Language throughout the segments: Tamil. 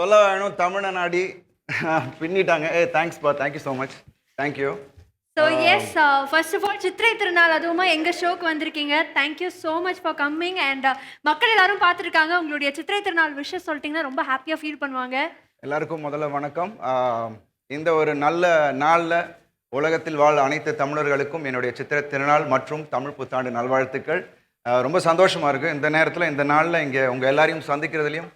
சொல்ல வேணும் தமிழை நாடி பின்னிட்டாங்க. தேங்க்ஸ்ப்பா, thank you so much. Thank you. So yes first of all Chithirai திருநாள் அதுவுமா எங்கள் ஷோக்கு வந்திருக்கீங்க. Thank you so much for coming and மக்கள் எல்லாரும் பார்த்துருக்காங்க. உங்களுடைய சித்திரை திருநாள் விஷயம் சொல்லிட்டீங்கன்னா ரொம்ப ஹாப்பியாக ஃபீல் பண்ணுவாங்க. எல்லாருக்கும் முதல்ல வணக்கம். இந்த ஒரு நல்ல நாளில் உலகத்தில் வாழ் அனைத்து தமிழர்களுக்கும் என்னுடைய சித்திரை திருநாள் மற்றும் தமிழ் புத்தாண்டு நல்வாழ்த்துக்கள். ரொம்ப சந்தோஷமாக இருக்குது இந்த நேரத்தில், இந்த நாளில் இங்கே உங்கள் எல்லாரையும் சந்திக்கிறதுலையும்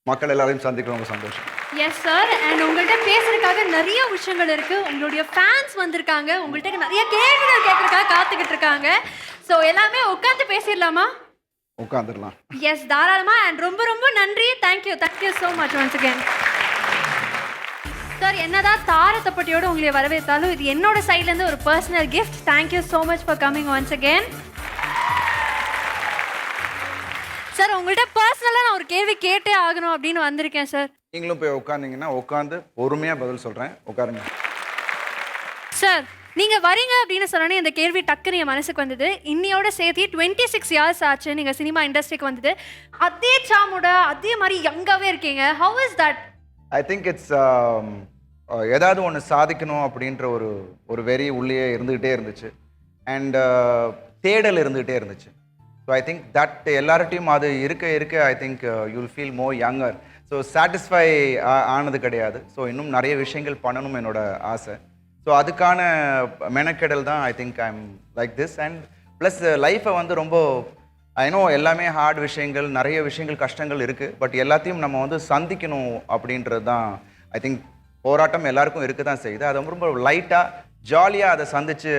மக்கள் எல்லாரையும் சந்திக்க ரொம்ப சந்தோஷம். Yes sir. அண்ட் உங்கள்கிட்ட பேசுறதுக்காக நிறைய விஷயங்கள் இருக்கு. உங்களுடைய ஃபேன்ஸ் வந்திருக்காங்க, உங்கள்கிட்ட நிறைய கேள்விகள் கேட்கறதுக்காக காத்துக்கிட்டு இருக்காங்க. ஸோ எல்லாமே உட்காந்து பேசிடலாமா? உட்காந்துடலாம். எஸ், தாராளமா. அண்ட் ரொம்ப ரொம்ப நன்றி. Thank you so much once again. Sir, என்னதான் தாரத்தப்பட்டியோட உங்களை வரவேற்றாலும் இது என்னோட சைட்லேருந்து ஒரு personal gift. Thank you so much for coming once again. Sir, உங்கள்கிட்ட பர்சனலாக நான் ஒரு கேள்வி கேட்டே ஆகணும் அப்படின்னு வந்திருக்கேன் சார். நீங்களும் போய் உட்காந்திங்கன்னா உட்காந்து பொறுமையாக பதில் சொல்கிறேன். உட்காருங்க சார். நீங்கள் வரீங்க அப்படின்னு சொன்னோன்னே இந்த கேள்வி டக்குன்னு என் மனசுக்கு வந்தது. இன்னையோட சேர்த்து 26 இயர்ஸ் ஆச்சு நீங்கள் சினிமா இண்டஸ்ட்ரிக்கு வந்தது. அதே சாமோட அதே மாதிரி யங்காகவே இருக்கீங்க. How is that? I think it's ஏதாவது ஒன்று சாதிக்கணும் அப்படின்ற ஒரு வெறி உள்ளே இருந்துக்கிட்டே இருந்துச்சு. அண்ட் தேடல் இருந்துக்கிட்டே இருந்துச்சு. ஸோ ஐ திங்க் தட் எல்லார்ட்டையும் அது இருக்க ஐ think you'll feel more younger. So satisfy ஆனது கிடையாது. ஸோ இன்னும் நிறைய விஷயங்கள் பண்ணணும் என்னோட ஆசை. ஸோ அதுக்கான மெனக்கெடல் தான் I think I am like this. And plus லைஃப்பை வந்து ரொம்ப ஐநோ எல்லாமே ஹார்ட் விஷயங்கள், நிறைய விஷயங்கள், கஷ்டங்கள் இருக்குது. பட் எல்லாத்தையும் நம்ம வந்து சந்திக்கணும் அப்படின்றது தான் ஐ திங்க் போராட்டம் எல்லாருக்கும் இருக்க தான் செய்யுது. அது ரொம்ப லைட்டாக ஜாலியாக அதை சந்திச்சு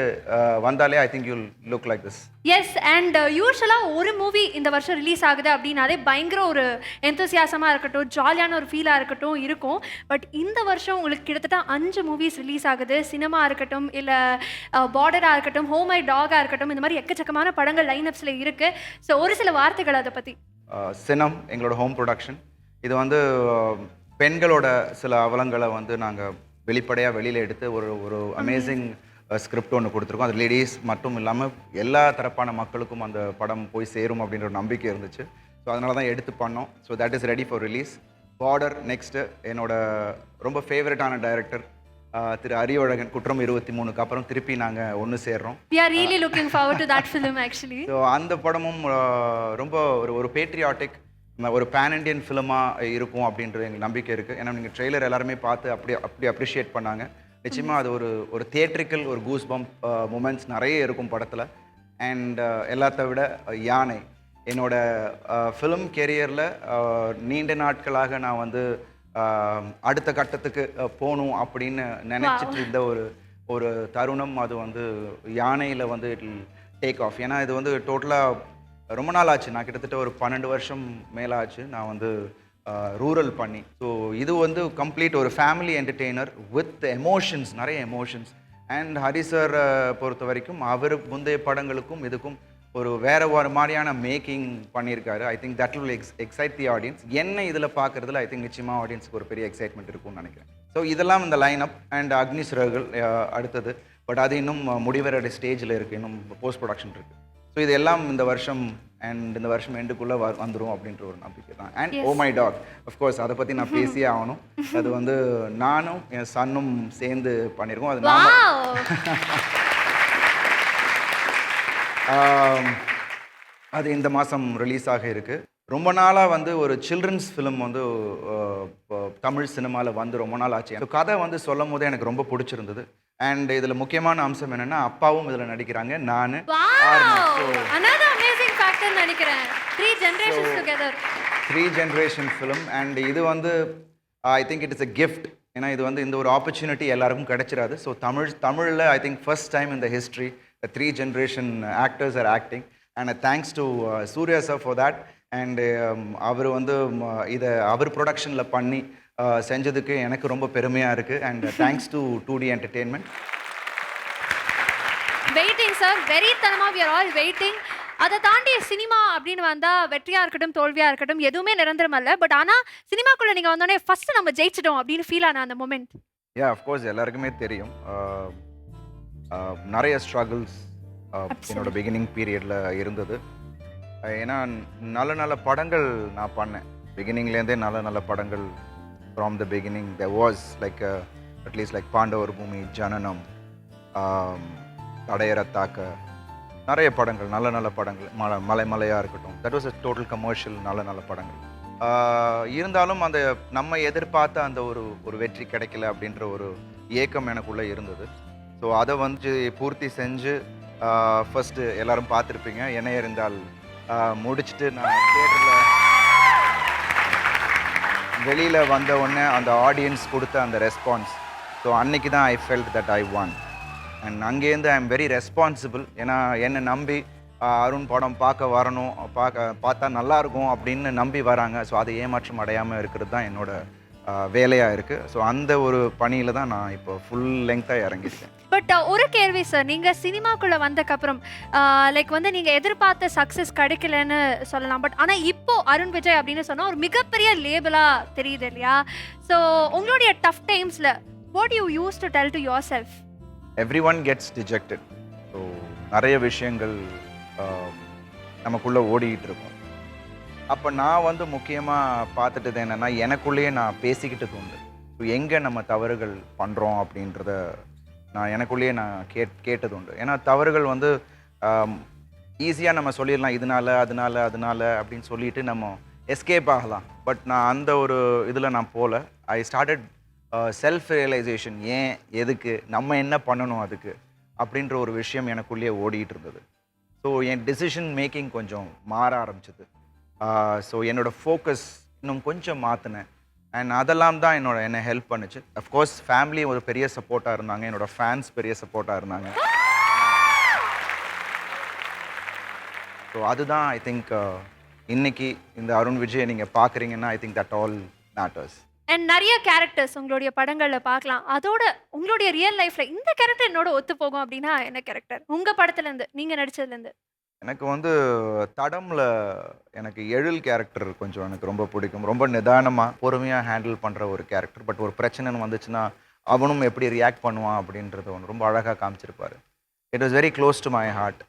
வந்தாலே I think you'll look like this. Yes. And யூஸ்வலாக ஒரு மூவி இந்த வருஷம் ரிலீஸ் ஆகுது அப்படின்னாலே பயங்கர ஒரு எந்தோசியாசமாக இருக்கட்டும், ஜாலியான ஒரு ஃபீலாக இருக்கட்டும் இருக்கும். பட் இந்த வருஷம் உங்களுக்கு கிட்டத்தட்ட 5 மூவிஸ் ரிலீஸ் ஆகுது. சினிமா இருக்கட்டும், இல்லை பார்டராக இருக்கட்டும், ஹோம் ஐ டாகாக இருக்கட்டும், இந்த மாதிரி எக்கச்சக்கமான படங்கள் லைனப்ஸில் இருக்குது. ஸோ ஒரு சில வார்த்தைகள் அதை பற்றி. சினம் எங்களோட ஹோம் ப்ரொடக்ஷன். இது வந்து பெண்களோட சில அவலங்களை வந்து நாங்கள் வெளிப்படையாக வெளியில் எடுத்து ஒரு அமேசிங் ஸ்கிரிப்ட் ஒன்று கொடுத்துருக்கோம். அது லேடிஸ் மட்டும் இல்லாமல் எல்லா தரப்பான மக்களுக்கும் அந்த படம் போய் சேரும் அப்படின்ற ஒரு நம்பிக்கை இருந்துச்சு. ஸோ அதனால தான் எடுத்து பண்ணோம். So that is ready for release. Border next என்னோட ரொம்ப ஃபேவரட்டான டைரக்டர் திரு அறிவழகன், குற்றம் 23க்கு அப்புறம் திருப்பி நாங்கள் ஒன்று சேர்றோம். We are really looking forward to that film actually. So அந்த படமும் ரொம்ப ஒரு பேட்ரியாட்டிக், ஒரு பேன் இண்டியன் ஃபிலிமாக இருக்கும் அப்படின்றது எங்களுக்கு நம்பிக்கை இருக்குது. ஏன்னா நீங்கள் ட்ரெய்லர் எல்லாருமே பார்த்து அப்படி அப்ரிஷியேட் பண்ணாங்க. நிச்சயமாக அது ஒரு தியேட்ரிக்கல் ஒரு கூஸ் பம்ப் மூமெண்ட்ஸ் நிறைய இருக்கும் படத்தில். அண்ட் எல்லாத்த விட யானை என்னோட ஃபிலிம் கெரியரில் நீண்ட நாட்களாக நான் வந்து அடுத்த கட்டத்துக்கு போகணும் அப்படின்னு நினச்சிட்டு இருந்த ஒரு தருணம் அது வந்து யானையில் வந்து இட் வில் டேக் ஆஃப். ஏன்னா இது வந்து டோட்டலாக ரொம்ப நாள் ஆச்சு. நான் கிட்டத்தட்ட ஒரு 12 வருஷம் மேலே ஆச்சு நான் வந்து ரூரல் பண்ணி. ஸோ இது வந்து கம்ப்ளீட் ஒரு ஃபேமிலி என்டர்டெய்னர் வித் எமோஷன்ஸ், நிறைய எமோஷன்ஸ். அண்ட் ஹரி சார் பொறுத்த வரைக்கும் அவர் முந்தைய படங்களுக்கும் இதுக்கும் வேற மாதிரியான மேக்கிங் பண்ணியிருக்காரு. I think that will excite the audience. என்ன இதில் பார்க்குறதுல ஐ திங்க் நிச்சயமாக ஆடியன்ஸுக்கு ஒரு பெரிய எக்ஸைட்மெண்ட் இருக்கும்னு நினைக்கிறேன். ஸோ இதெல்லாம் இந்த லைனப். அண்ட் அக்னி சிறகுகள் அடுத்தது. பட் அது இன்னும் முடிவர ஸ்டேஜில் இருக்குது, இன்னும் போஸ்ட் ப்ரொடக்ஷன் இருக்குது. ஸோ இது எல்லாம் இந்த வருஷம் அண்ட் இந்த வருஷம் எண்டுக்குள்ளே வந்துடும் அப்படின்ற ஒரு நம்பிக்கை தான். And oh my dog, of course அதை பற்றி நான் பேசியே ஆகணும். அது வந்து நானும் என் சன்னும் சேர்ந்து பண்ணியிருக்கோம். அது இந்த மாதம் ரிலீஸ் ஆக இருக்குது. ரொம்ப நாளாக வந்து ஒரு சில்ட்ரன்ஸ் ஃபிலிம் வந்து தமிழ் சினிமாவில் வந்து ரொம்ப நாள் ஆச்சு. கதை வந்து சொல்லும் போதே எனக்கு ரொம்ப பிடிச்சிருந்தது. அண்ட் இதில் முக்கியமான அம்சம் என்னென்னா அப்பாவும் இதில் நடிக்கிறாங்க, நான். 3 ஜென்ரேஷன் ஃபிலிம். அண்ட் இது வந்து I think it is a gift. ஏன்னா இது வந்து இந்த ஒரு ஆப்பர்ச்சுனிட்டி எல்லாருக்கும் கிடைச்சிடாது. ஸோ தமிழில் I think first time in the history 3 generation actors are acting. And thanks to Suriya sir for that. And அவர் வந்து இதை அவர் ப்ரொடக்ஷனில் பண்ணி செஞ்சதுக்கு எனக்கு ரொம்ப பெருமையாக இருக்குது. And thanks to 2D entertainment. Waiting sir, வெறித்தனமாக we are all waiting. அதை தாண்டி சினிமா அப்படின்னு வந்தால் வெற்றியாக இருக்கட்டும், தோல்வியாக இருக்கட்டும், எதுவுமே நிரந்தரம் அல்ல. பட் ஆனால் சினிமாக்குள்ளே நீங்கள் வந்தோடனே ஃபஸ்ட்டு நம்ம ஜெயிச்சிட்டோம் அப்படின்னு ஃபீல் ஆன அந்த மொமெண்ட்? அஃப்கோர்ஸ் எல்லாருக்குமே தெரியும். நிறைய ஸ்ட்ரகிள்ஸ் என்னோட பிகினிங் பீரியடில் இருந்தது. ஏன்னா நல்ல நல்ல படங்கள் நான் பண்ணேன். பிகினிங்லேருந்தே நல்ல நல்ல படங்கள் from the beginning there was like at least like பாண்டவர் பூமி, ஜனனம், தடையறத்தாக்க, நிறைய படங்கள், நல்ல நல்ல படங்கள், மலைமலையாக இருக்கட்டும், that was a total commercial, நல்ல நல்ல படங்கள். இருந்தாலும் அந்த நம்ம எதிர்பார்த்த அந்த ஒரு வெற்றி கிடைக்கல அப்படின்ற ஒரு ஏக்கம் எனக்குள்ளே இருந்தது. ஸோ அதை வந்து பூர்த்தி செஞ்சு ஃபஸ்ட்டு எல்லாரும் பார்த்துருப்பீங்க. என்ன இருந்தால் முடிச்சுட்டு நான் தியேட்டரில் வெளியில் வந்த உடனே அந்த ஆடியன்ஸ் கொடுத்த அந்த ரெஸ்பான்ஸ், ஸோ அன்னைக்கு தான் I felt that I one. And அங்கேருந்து ஐ எம் வெரி ரெஸ்பான்சிபிள். ஏன்னா என்னை நம்பி அருண் படம் வரணும், பார்த்தா நல்லாயிருக்கும் அப்படின்னு நம்பி வராங்க. ஸோ அதை ஏமாற்றம் அடையாமல் இருக்கிறது தான் என்னோட வேலையாக இருக்குது. ஸோ அந்த ஒரு பணியில் தான் நான் இப்போ ஃபுல் லெங்க்த்தாக இறங்கியிருக்கேன். பட் ஒரு கேள்வி சார், நீங்கள் சினிமாக்குள்ளே வந்தக்கப்புறம் லைக் வந்து நீங்கள் எதிர்பார்த்த சக்ஸஸ் கிடைக்கலன்னு சொல்லலாம். பட் ஆனால் இப்போ அருண் விஜய் அப்படின்னு சொன்னால் ஒரு மிகப்பெரிய லேபிளாக தெரியுது இல்லையா? ஸோ உங்களுடைய டஃப் டைம்ஸில் what you use to tell to your self? Every one gets dejected. So நிறைய விஷயங்கள் நமக்குள்ளே ஓடிக்கிட்டு இருக்கும். அப்போ நான் வந்து முக்கியமாக பார்த்துட்டது என்னென்னா, எனக்குள்ளேயே நான் பேசிக்கிட்டது உண்டு. ஸோ எங்கே நம்ம தவறுகள் பண்ணுறோம் அப்படின்றத நான் எனக்குள்ளேயே நான் கேட்டது உண்டு. ஏன்னா தவறுகள் வந்து ஈஸியாக நம்ம சொல்லிடலாம், அதனால அப்படின்னு சொல்லிட்டு நம்ம எஸ்கேப் ஆகலாம். பட் நான் அந்த ஒரு இதில் நான் போகல. I started self realisation. ஏன், எதுக்கு, நம்ம என்ன பண்ணணும் அதுக்கு அப்படின்ற ஒரு விஷயம் எனக்குள்ளேயே ஓடிட்டு இருந்தது. ஸோ என் டெசிஷன் மேக்கிங் கொஞ்சம் மாற ஆரம்பிச்சது. ஸோ என்னோடய ஃபோக்கஸ் இன்னும் கொஞ்சம் மாற்றினேன். அண்ட் அதெல்லாம் தான் என்னை ஹெல்ப் பண்ணுச்சு. அஃப்கோர்ஸ் ஃபேமிலி ஒரு பெரிய சப்போர்ட்டாக இருந்தாங்க, என்னோடய ஃபேன்ஸ் பெரிய சப்போர்ட்டாக இருந்தாங்க. ஸோ அதுதான் ஐ திங்க் இன்னைக்கு இந்த அருண் விஜயை நீங்கள் பார்க்குறீங்கன்னா I think that all matters. And நிறைய கேரக்டர்ஸ் உங்களுடைய படங்களில் பார்க்கலாம். அதோட உங்களுடைய ரியல் லைஃப்பில் இந்த கேரக்டர் என்னோட ஒத்து போகும் அப்படின்னா என்ன கேரக்டர் உங்கள் படத்துலேருந்து, நீங்கள் நடித்ததுலேருந்து? எனக்கு வந்து தடம்ல எனக்கு எழில் கேரக்டர் கொஞ்சம் எனக்கு ரொம்ப பிடிக்கும். ரொம்ப நிதானமாக பொறுமையாக ஹேண்டில் பண்ணுற ஒரு கேரக்டர். பட் ஒரு பிரச்சனைன்னு வந்துச்சுன்னா அவனும் எப்படி ரியாக்ட் பண்ணுவான் அப்படின்றத ஒன்று ரொம்ப அழகாக காமிச்சிருப்பார். It was very close to my heart.